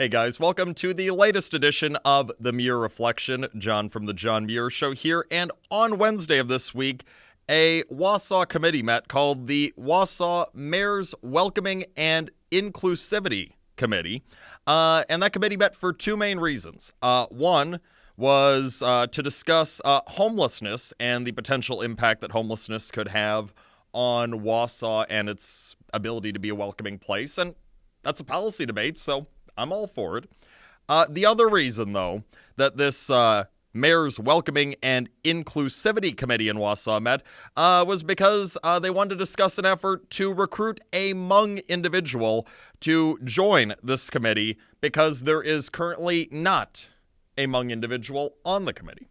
Hey guys, welcome to the latest edition of the Muir Reflection. John from the John Muir Show here, and on Wednesday of this week, a Wausau committee met called the Wausau Mayor's Welcoming and Inclusivity Committee, and that committee met for two main reasons. One was to discuss homelessness and the potential impact that homelessness could have on Wausau and its ability to be a welcoming place, and that's a policy debate, so I'm all for it. The other reason, though, that this Mayor's Welcoming and Inclusivity Committee in Wausau met was because they wanted to discuss an effort to recruit a Hmong individual to join this committee because there is currently not a Hmong individual on the committee.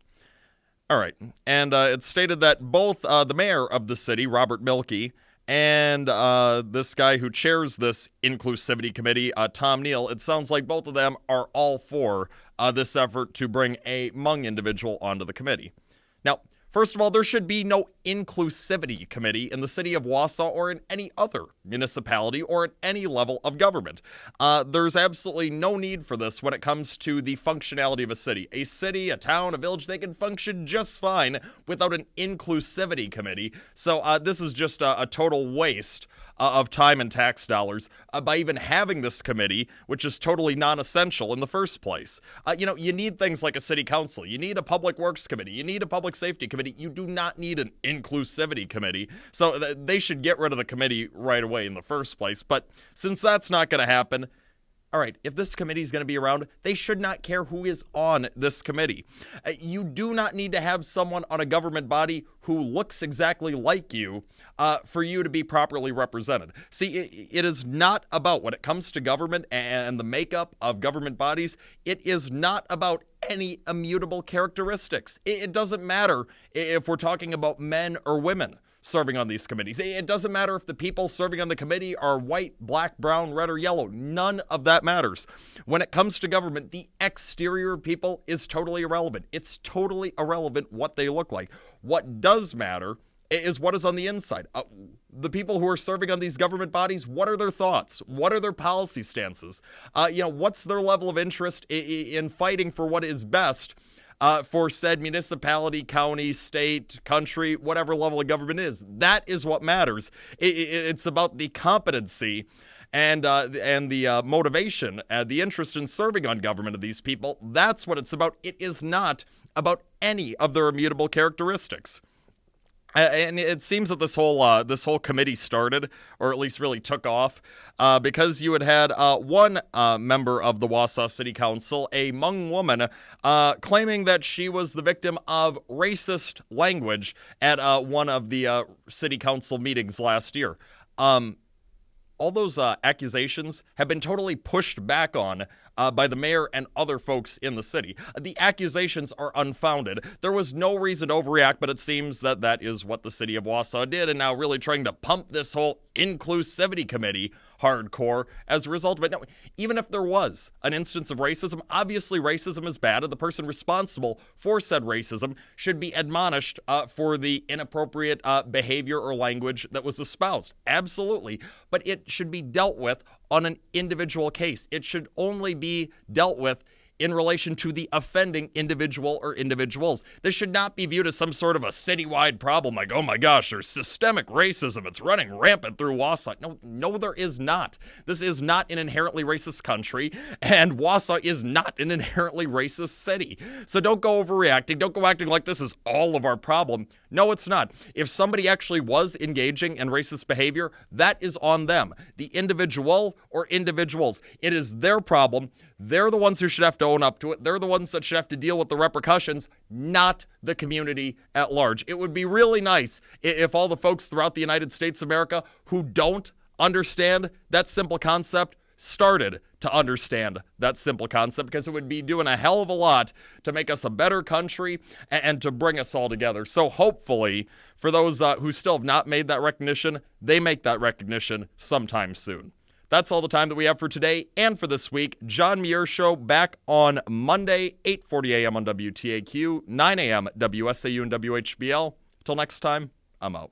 All right, and it's stated that both the mayor of the city, Robert Milkey, and this guy who chairs this inclusivity committee, Tom Neal, it sounds like both of them are all for this effort to bring a Hmong individual onto the committee. Now, first of all, there should be no inclusivity committee in the city of Wausau or in any other municipality or at any level of government. There's absolutely no need for this when it comes to the functionality of a city. A city, a town, a village, they can function just fine without an inclusivity committee. So this is just a total waste of time and tax dollars by even having this committee, which is totally non-essential in the first place. You need things like a city council. You need a public works committee. You need a public safety committee. You do not need an inclusivity committee. So they should get rid of the committee right away in the first place. But since that's not going to happen, all right, if this committee is going to be around, they should not care who is on this committee. You do not need to have someone on a government body who looks exactly like you for you to be properly represented. See, it is not about, when it comes to government and the makeup of government bodies, it is not about any immutable characteristics. It doesn't matter if we're talking about men or women serving on these committees. It doesn't matter if the people serving on the committee are white, black, brown, red, or yellow. None of that matters. When it comes to government, the exterior of people is totally irrelevant. It's totally irrelevant what they look like. What does matter is what is on the inside. The people who are serving on these government bodies, what are their thoughts? What are their policy stances? What's their level of interest in fighting for what is best for said municipality, county, state, country, whatever level of government is. That is what matters. It's about the competency and the motivation, the interest in serving on government of these people. That's what it's about. It is not about any of their immutable characteristics. And it seems that this whole committee started, or at least really took off, because you had one member of the Wausau City Council, a Hmong woman, claiming that she was the victim of racist language at one of the city council meetings last year. All those accusations have been totally pushed back on by the mayor and other folks in the city. The accusations are unfounded. There was no reason to overreact, but it seems that that is what the city of Wausau did, and now really trying to pump this whole inclusivity committee hardcore as a result of it. Now, even if there was an instance of racism, obviously racism is bad, and the person responsible for said racism should be admonished for the inappropriate behavior or language that was espoused. Absolutely. But it should be dealt with on an individual case. It should only be dealt with in relation to the offending individual or individuals. This should not be viewed as some sort of a citywide problem, like, oh my gosh, there's systemic racism. It's running rampant through Wausau. No, there is not. This is not an inherently racist country, and Wausau is not an inherently racist city. So don't go overreacting. Don't go acting like this is all of our problem. No, it's not. If somebody actually was engaging in racist behavior, that is on them. The individual or individuals, it is their problem. They're the ones who should have to own up to it. They're the ones that should have to deal with the repercussions, not the community at large. It would be really nice if all the folks throughout the United States of America who don't understand that simple concept started to understand that simple concept, because it would be doing a hell of a lot to make us a better country and to bring us all together. So hopefully, for those who still have not made that recognition, they make that recognition sometime soon. That's all the time that we have for today and for this week. John Muir Show back on Monday, 8:40 a.m. on WTAQ, 9 a.m. WSAU and WHBL. Till next time, I'm out.